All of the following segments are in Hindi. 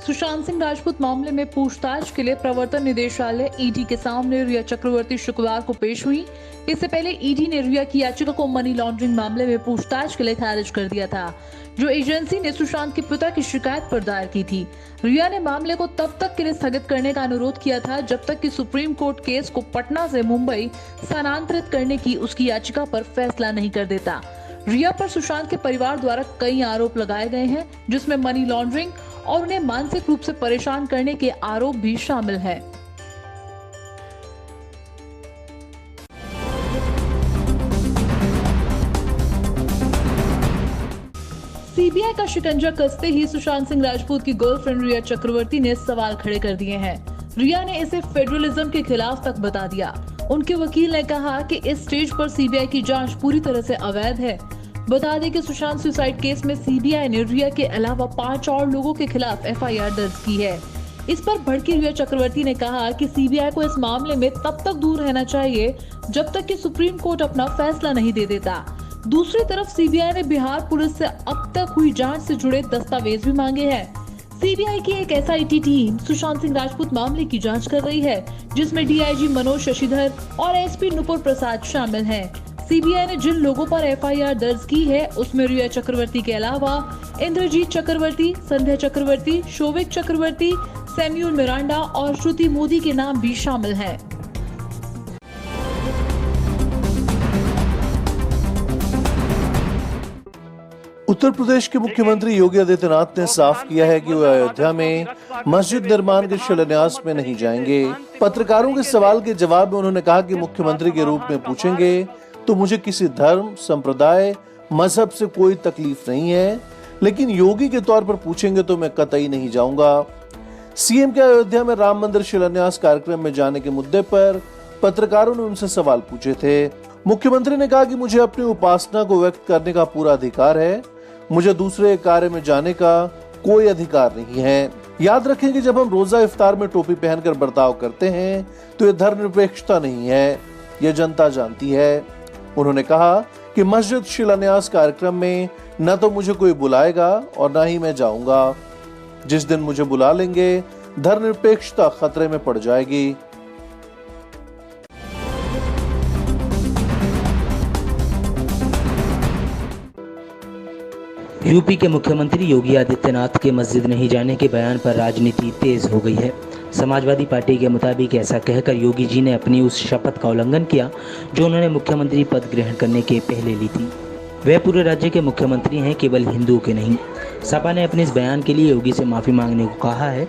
सुशांत सिंह राजपूत मामले में पूछताछ के लिए प्रवर्तन निदेशालय ईडी के सामने रिया चक्रवर्ती शुक्रवार को पेश हुई। इससे पहले ईडी ने रिया की याचिका को मनी लॉन्ड्रिंग मामले में पूछताछ के लिए खारिज कर दिया था, जो एजेंसी ने सुशांत के पिता की शिकायत पर दायर की थी। रिया ने मामले को तब तक के लिए स्थगित करने का अनुरोध किया था जब तक कि सुप्रीम कोर्ट केस को पटना से मुंबई स्थानांतरित करने की उसकी याचिका पर फैसला नहीं कर देता। रिया पर सुशांत के परिवार द्वारा कई आरोप लगाए गए हैं, जिसमें मनी लॉन्ड्रिंग और उन्हें मानसिक रूप से परेशान करने के आरोप भी शामिल हैं। सीबीआई का शिकंजा कसते ही सुशांत सिंह राजपूत की गर्लफ्रेंड रिया चक्रवर्ती ने सवाल खड़े कर दिए हैं। रिया ने इसे फेडरलिज्म के खिलाफ तक बता दिया। उनके वकील ने कहा कि इस स्टेज पर सीबीआई की जांच पूरी तरह से अवैध है। बता दें कि सुशांत सुसाइड केस में सीबीआई ने रिया के अलावा 5 और लोगों के खिलाफ एफआईआर दर्ज की है। इस पर भड़की रिया चक्रवर्ती ने कहा कि सीबीआई को इस मामले में तब तक दूर रहना चाहिए जब तक कि सुप्रीम कोर्ट अपना फैसला नहीं दे देता। दूसरी तरफ सीबीआई ने बिहार पुलिस से अब तक हुई जांच से जुड़े दस्तावेज भी मांगे हैं। सीबीआई की एक एसआईटी टीम सुशांत सिंह राजपूत मामले की जांच कर रही है, जिसमें डीआईजी मनोज शशिधर और एसपी नुपुर प्रसाद शामिल हैं। सीबीआई ने जिन लोगों पर एफआईआर दर्ज की है उसमें रिया चक्रवर्ती के अलावा इंद्रजीत चक्रवर्ती, संध्या चक्रवर्ती, शोविक चक्रवर्ती, सैम्यूल मिरांडा और श्रुति मोदी के नाम भी शामिल हैं। उत्तर प्रदेश के मुख्यमंत्री योगी आदित्यनाथ ने साफ किया है कि वो अयोध्या में मस्जिद निर्माण के शिलान्यास में नहीं जाएंगे। पत्रकारों के सवाल के जवाब में उन्होंने कहा कि मुख्यमंत्री के रूप में पूछेंगे तो मुझे किसी धर्म, संप्रदाय, मजहब से कोई तकलीफ नहीं है, लेकिन योगी के तौर पर पूछेंगे तो मैं कतई नहीं जाऊंगा। सीएम के अयोध्या में राम मंदिर शिलान्यास कार्यक्रम में जाने के मुद्दे पर पत्रकारों ने उनसे सवाल पूछे थे। मुख्यमंत्री ने कहा कि मुझे अपनी उपासना को व्यक्त करने का पूरा अधिकार है, मुझे दूसरे कार्य में जाने का कोई अधिकार नहीं है। याद रखें कि जब हम रोजा इफ्तार में टोपी पहनकर बर्ताव करते हैं तो ये धर्मनिरपेक्षता नहीं है, ये जनता जानती है। उन्होंने कहा कि मस्जिद शिलान्यास कार्यक्रम में न तो मुझे कोई बुलाएगा और न ही मैं जाऊंगा। जिस दिन मुझे बुला लेंगे धर्मनिरपेक्षता खतरे में पड़ जाएगी। यूपी के मुख्यमंत्री योगी आदित्यनाथ के मस्जिद नहीं जाने के बयान पर राजनीति तेज हो गई है। समाजवादी पार्टी के मुताबिक ऐसा कहकर योगी जी ने अपनी उस शपथ का उल्लंघन किया जो उन्होंने मुख्यमंत्री पद ग्रहण करने के पहले ली थी। वह पूरे राज्य के मुख्यमंत्री हैं, केवल हिंदुओं के नहीं। सपा ने अपने इस बयान के लिए योगी से माफ़ी मांगने को कहा है।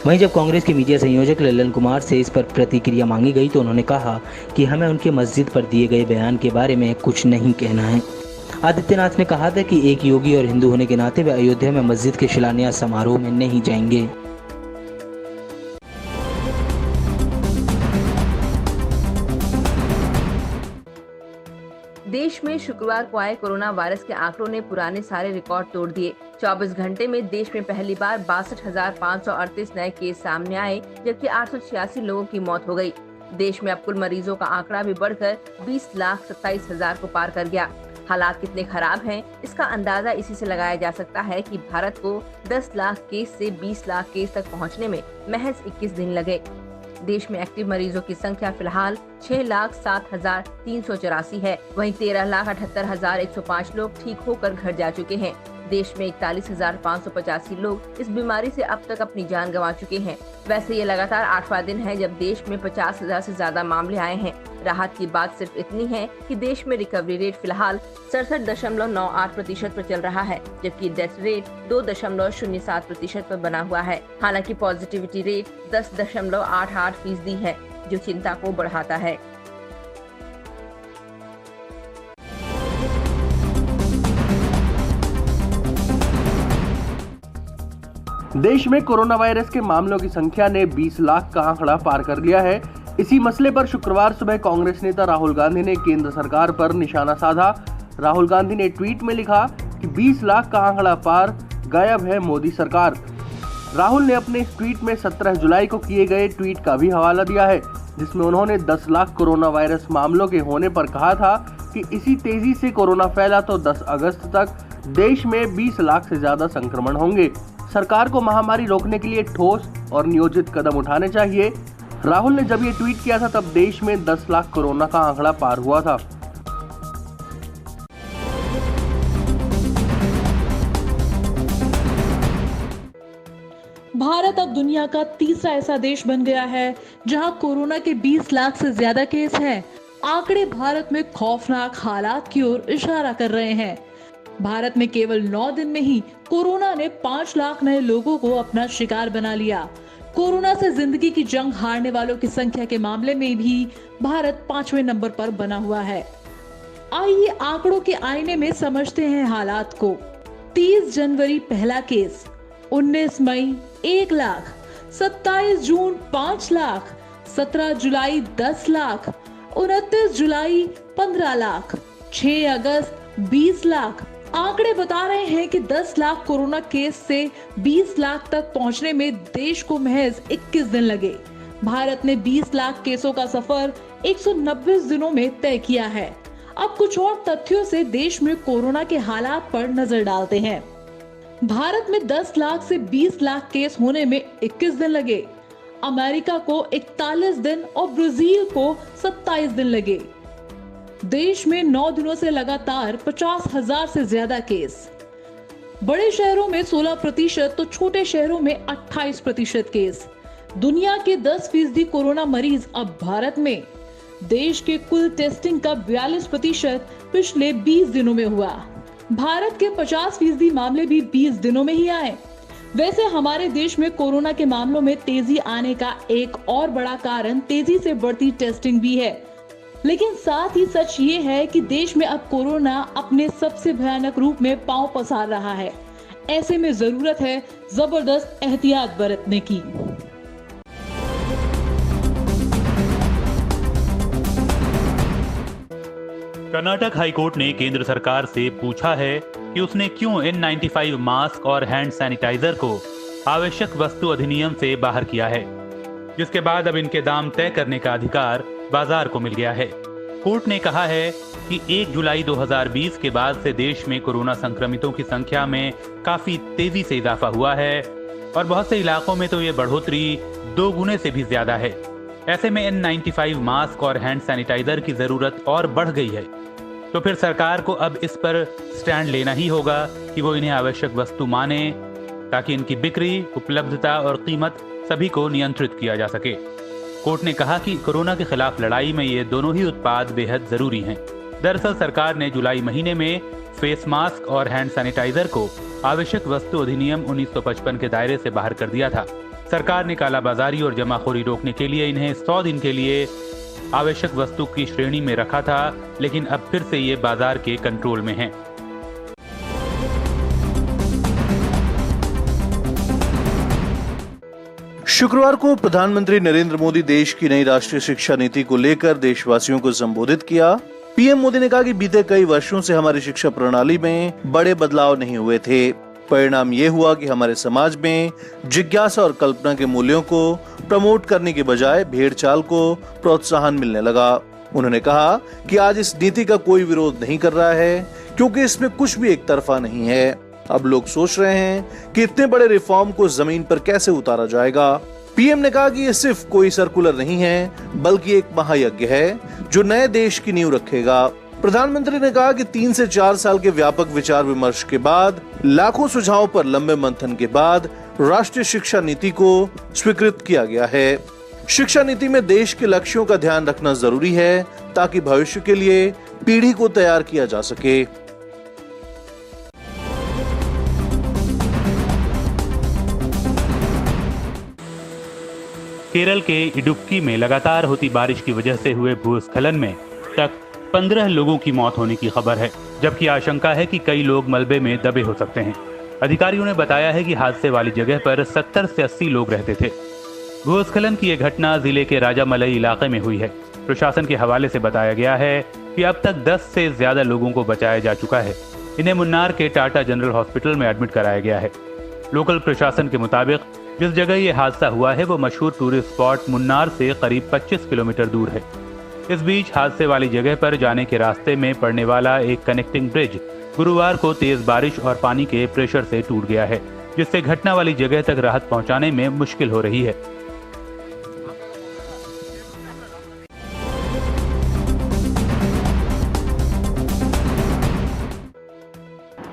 वहीं जब कांग्रेस के मीडिया संयोजक ललन कुमार से इस पर प्रतिक्रिया मांगी गई तो उन्होंने कहा कि हमें उनके मस्जिद पर दिए गए बयान के बारे में कुछ नहीं कहना है। आदित्यनाथ ने कहा था कि एक योगी और हिंदू होने के नाते वे अयोध्या में मस्जिद के शिलान्यास समारोह में नहीं जाएंगे। देश में शुक्रवार को आए कोरोना वायरस के आंकड़ों ने पुराने सारे रिकॉर्ड तोड़ दिए। 24 घंटे में देश में पहली बार 62,538 नए केस सामने आए, जबकि 886 लोगों की मौत हो गई। देश में अब कुल मरीजों का आंकड़ा भी बढ़कर 20,27,000 को पार कर गया। हालात कितने खराब हैं, इसका अंदाजा इसी से लगाया जा सकता है कि भारत को 10 लाख केस से 20 लाख केस तक पहुंचने में महज 21 दिन लगे। देश में एक्टिव मरीजों की संख्या फिलहाल 6,07,384 है। वहीं 13,78,105 लोग ठीक होकर घर जा चुके हैं। देश में 41,585 लोग इस बीमारी से अब तक अपनी जान गंवा चुके हैं। वैसे ये लगातार 8वां दिन है जब देश में 50,000 से ज्यादा मामले आए हैं। राहत की बात सिर्फ इतनी है कि देश में रिकवरी रेट फिलहाल 67.98% पर चल रहा है, जबकि डेथ रेट 2.07% पर बना हुआ है। हालांकि पॉजिटिविटी रेट 10.88% है, जो चिंता को बढ़ाता है। देश में कोरोना वायरस के मामलों की संख्या ने 20 लाख का आंकड़ा पार कर लिया है। इसी मसले पर शुक्रवार सुबह कांग्रेस नेता राहुल गांधी ने केंद्र सरकार पर निशाना साधा। राहुल गांधी ने ट्वीट में लिखा कि 20 लाख का आंकड़ा पार, गायब है मोदी सरकार। राहुल ने अपने ट्वीट में 17 जुलाई को किए गए ट्वीट का भी हवाला दिया है, जिसमें उन्होंने 10 लाख कोरोना वायरस मामलों के होने पर कहा था कि इसी तेजी से कोरोना फैला तो 10 अगस्त तक देश में 20 लाख से ज्यादा संक्रमण होंगे। सरकार को महामारी रोकने के लिए ठोस और नियोजित कदम उठाने चाहिए। राहुल ने जब ये ट्वीट किया था तब देश में 10 लाख कोरोना का आंकड़ा पार हुआ था। भारत अब दुनिया का तीसरा ऐसा देश बन गया है जहां कोरोना के 20 लाख से ज्यादा केस हैं। आंकड़े भारत में खौफनाक हालात की ओर इशारा कर रहे हैं। भारत में केवल 9 दिन में ही कोरोना ने 5 लाख नए लोगों को अपना शिकार बना लिया। कोरोना से जिंदगी की जंग हारने वालों की संख्या के मामले में भी भारत 5वें नंबर पर बना हुआ है। आइए आंकड़ों के आईने में समझते हैं हालात को। 30 जनवरी पहला केस, 19 मई 1 लाख, 27 जून 5 लाख, 17 जुलाई 10 लाख, 29 जुलाई 15 लाख, 6 अगस्त 20 लाख। आंकड़े बता रहे हैं कि 10 लाख कोरोना केस से 20 लाख तक पहुंचने में देश को महज 21 दिन लगे। भारत ने 20 लाख केसों का सफर 190 दिनों में तय किया है। अब कुछ और तथ्यों से देश में कोरोना के हालात पर नजर डालते हैं। भारत में 10 लाख से 20 लाख केस होने में 21 दिन लगे। अमेरिका को 41 दिन और ब्राजील को 27 दिन लगे। देश में 9 दिनों से लगातार 50,000 से ज्यादा केस। बड़े शहरों में 16% तो छोटे शहरों में 28% केस। दुनिया के 10% कोरोना मरीज अब भारत में। देश के कुल टेस्टिंग का 42% पिछले 20 दिनों में हुआ। भारत के 50% मामले भी 20 दिनों में ही आए। वैसे हमारे देश में कोरोना के मामलों में तेजी आने का एक और बड़ा कारण तेजी से बढ़ती टेस्टिंग भी है, लेकिन साथ ही सच ये है कि देश में अब कोरोना अपने सबसे भयानक रूप में पांव पसार रहा है। ऐसे में जरूरत है जबरदस्त एहतियात बरतने की। कर्नाटक हाईकोर्ट ने केंद्र सरकार से पूछा है कि उसने क्यों N95 मास्क और हैंड सैनिटाइजर को आवश्यक वस्तु अधिनियम से बाहर किया है, जिसके बाद अब इनके दाम तय करने का अधिकार बाजार को मिल गया है। कोर्ट ने कहा है कि 1 जुलाई 2020 के बाद से देश में कोरोना संक्रमितों की संख्या में काफी तेजी से इजाफा हुआ है और बहुत से इलाकों में तो ये बढ़ोतरी 2 गुने से भी ज्यादा है। ऐसे में N95 मास्क और हैंड सैनिटाइजर की जरूरत और बढ़ गई है, तो फिर सरकार को अब इस पर स्टैंड लेना ही होगा कि वो इन्हें आवश्यक वस्तु माने, ताकि इनकी बिक्री, उपलब्धता और कीमत सभी को नियंत्रित किया जा सके। कोर्ट ने कहा कि कोरोना के खिलाफ लड़ाई में ये दोनों ही उत्पाद बेहद जरूरी हैं। दरअसल सरकार ने जुलाई महीने में फेस मास्क और हैंड सैनिटाइजर को आवश्यक वस्तु अधिनियम 1955 के दायरे से बाहर कर दिया था। सरकार ने कालाबाजारी और जमाखोरी रोकने के लिए इन्हें 100 दिन के लिए आवश्यक वस्तु की श्रेणी में रखा था, लेकिन अब फिर से ये बाजार के कंट्रोल में हैं। शुक्रवार को प्रधानमंत्री नरेंद्र मोदी देश की नई राष्ट्रीय शिक्षा नीति को लेकर देशवासियों को संबोधित किया। पीएम मोदी ने कहा कि बीते कई वर्षों से हमारी शिक्षा प्रणाली में बड़े बदलाव नहीं हुए थे। परिणाम ये हुआ कि हमारे समाज में जिज्ञासा और कल्पना के मूल्यों को प्रमोट करने के बजाय भेड़चाल को प्रोत्साहन मिलने लगा। उन्होंने कहा कि आज इस नीति का कोई विरोध नहीं कर रहा है, क्योंकि इसमें कुछ भी एक तरफा नहीं है। अब लोग सोच रहे हैं कि इतने बड़े रिफॉर्म को जमीन पर कैसे उतारा जाएगा। पीएम ने कहा कि ये सिर्फ कोई सर्कुलर नहीं है, बल्कि एक महायज्ञ है जो नए देश की नींव रखेगा। प्रधानमंत्री ने कहा कि 3 से 4 साल के व्यापक विचार विमर्श के बाद, लाखों सुझावों पर लंबे मंथन के बाद राष्ट्रीय शिक्षा नीति को स्वीकृत किया गया है। शिक्षा नीति में देश के लक्ष्यों का ध्यान रखना जरूरी है, ताकि भविष्य के लिए पीढ़ी को तैयार किया जा सके। केरल के इडुक्की में लगातार होती बारिश की वजह से हुए भूस्खलन में तक 15 लोगों की मौत होने की खबर है, जबकि आशंका है कि कई लोग मलबे में दबे हो सकते हैं। अधिकारियों ने बताया है कि हादसे वाली जगह पर 70 से 80 लोग रहते थे। भूस्खलन की यह घटना जिले के राजामलई इलाके में हुई है। प्रशासन के हवाले से बताया गया है कि अब तक 10 से ज्यादा लोगों को बचाया जा चुका है। इन्हें मुन्नार के टाटा जनरल हॉस्पिटल में एडमिट कराया गया है। लोकल प्रशासन के मुताबिक जिस जगह ये हादसा हुआ है वो मशहूर टूरिस्ट स्पॉट मुन्नार से करीब 25 किलोमीटर दूर है। इस बीच हादसे वाली जगह पर जाने के रास्ते में पड़ने वाला एक कनेक्टिंग ब्रिज गुरुवार को तेज बारिश और पानी के प्रेशर से टूट गया है, जिससे घटना वाली जगह तक राहत पहुंचाने में मुश्किल हो रही है।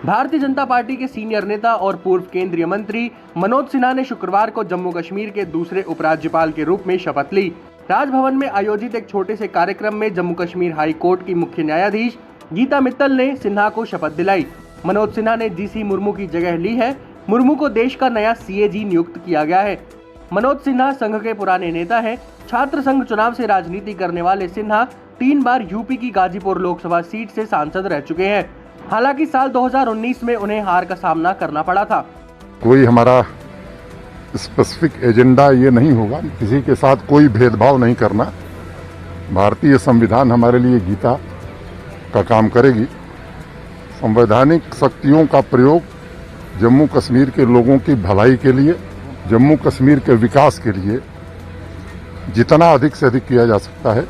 भारतीय जनता पार्टी के सीनियर नेता और पूर्व केंद्रीय मंत्री मनोज सिन्हा ने शुक्रवार को जम्मू कश्मीर के दूसरे उपराज्यपाल के रूप में शपथ ली। राजभवन में आयोजित एक छोटे से कार्यक्रम में जम्मू कश्मीर हाई कोर्ट की मुख्य न्यायाधीश गीता मित्तल ने सिन्हा को शपथ दिलाई। मनोज सिन्हा ने जीसी मुर्मू की जगह ली है। मुर्मू को देश का नया सीएजी नियुक्त किया गया है। मनोज सिन्हा संघ के पुराने नेता हैं। छात्र संघ चुनाव से राजनीति करने वाले सिन्हा 3 बार यूपी की गाजीपुर लोकसभा सीट से सांसद रह चुके हैं। हालांकि साल 2019 में उन्हें हार का सामना करना पड़ा था। कोई हमारा स्पेसिफिक एजेंडा ये नहीं होगा, किसी के साथ कोई भेदभाव नहीं करना। भारतीय संविधान हमारे लिए गीता का काम करेगी। संवैधानिक शक्तियों का प्रयोग जम्मू कश्मीर के लोगों की भलाई के लिए, जम्मू कश्मीर के विकास के लिए जितना अधिक से अधिक किया जा सकता है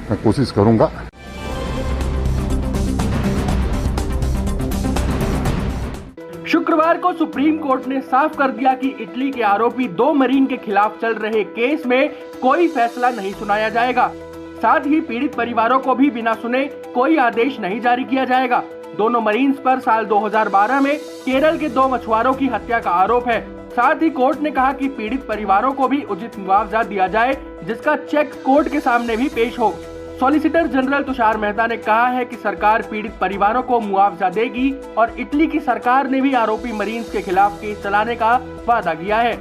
मैं कोशिश करूंगा। शुक्रवार को सुप्रीम कोर्ट ने साफ कर दिया कि इटली के आरोपी 2 मरीन के खिलाफ चल रहे केस में कोई फैसला नहीं सुनाया जाएगा। साथ ही पीड़ित परिवारों को भी बिना सुने कोई आदेश नहीं जारी किया जाएगा। दोनों मरीन्स पर साल 2012 में केरल के 2 मछुआरों की हत्या का आरोप है। साथ ही कोर्ट ने कहा कि पीड़ित परिवारों को भी उचित मुआवजा दिया जाए, जिसका चेक कोर्ट के सामने भी पेश हो। सॉलिसिटर जनरल तुषार मेहता ने कहा है कि सरकार पीड़ित परिवारों को मुआवजा देगी और इटली की सरकार ने भी आरोपी मरीन्स के खिलाफ केस चलाने का वादा किया है।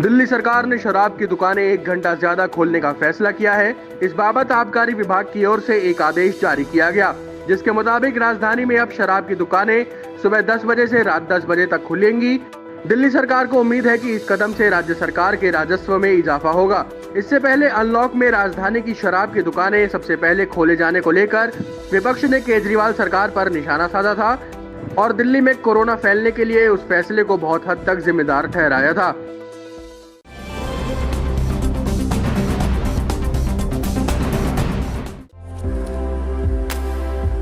दिल्ली सरकार ने शराब की दुकानें 1 घंटा ज्यादा खोलने का फैसला किया है। इस बाबत आबकारी विभाग की ओर से एक आदेश जारी किया गया, जिसके मुताबिक राजधानी में अब शराब की दुकानें सुबह 10 बजे से रात 10 बजे तक खुलेंगी। दिल्ली सरकार को उम्मीद है कि इस कदम से राज्य सरकार के राजस्व में इजाफा होगा। इससे पहले अनलॉक में राजधानी की शराब की दुकानें सबसे पहले खोले जाने को लेकर विपक्ष ने केजरीवाल सरकार पर निशाना साधा था और दिल्ली में कोरोना फैलने के लिए उस फैसले को बहुत हद तक जिम्मेदार ठहराया था।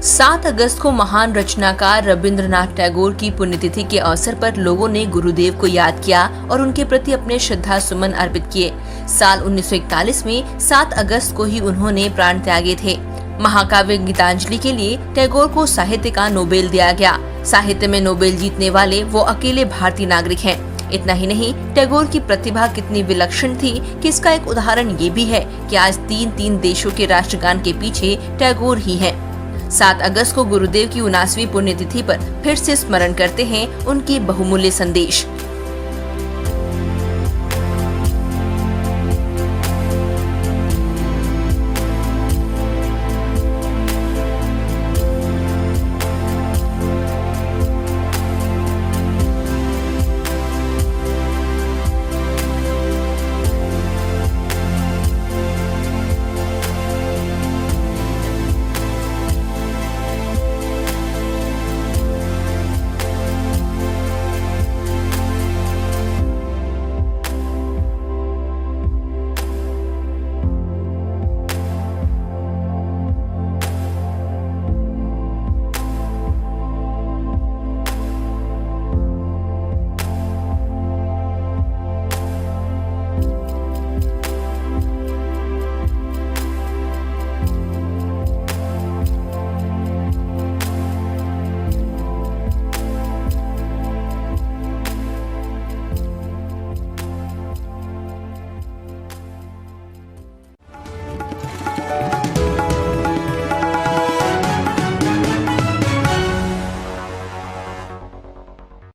7 अगस्त को महान रचनाकार रविंद्रनाथ टैगोर की पुण्यतिथि के अवसर पर लोगों ने गुरुदेव को याद किया और उनके प्रति अपने श्रद्धा सुमन अर्पित किए। साल 1941 में 7 अगस्त को ही उन्होंने प्राण त्यागे थे। महाकाव्य गीतांजलि के लिए टैगोर को साहित्य का नोबेल दिया गया। साहित्य में नोबेल जीतने वाले वो अकेले भारतीय नागरिक हैं। इतना ही नहीं, टैगोर की प्रतिभा कितनी विलक्षण थी कि इसका एक उदाहरण ये भी है कि आज 3 देशों के राष्ट्रगान के पीछे टैगोर ही हैं। 7 अगस्त को गुरुदेव की 79वीं पुण्यतिथि पर फिर से स्मरण करते हैं उनके बहुमूल्य संदेश।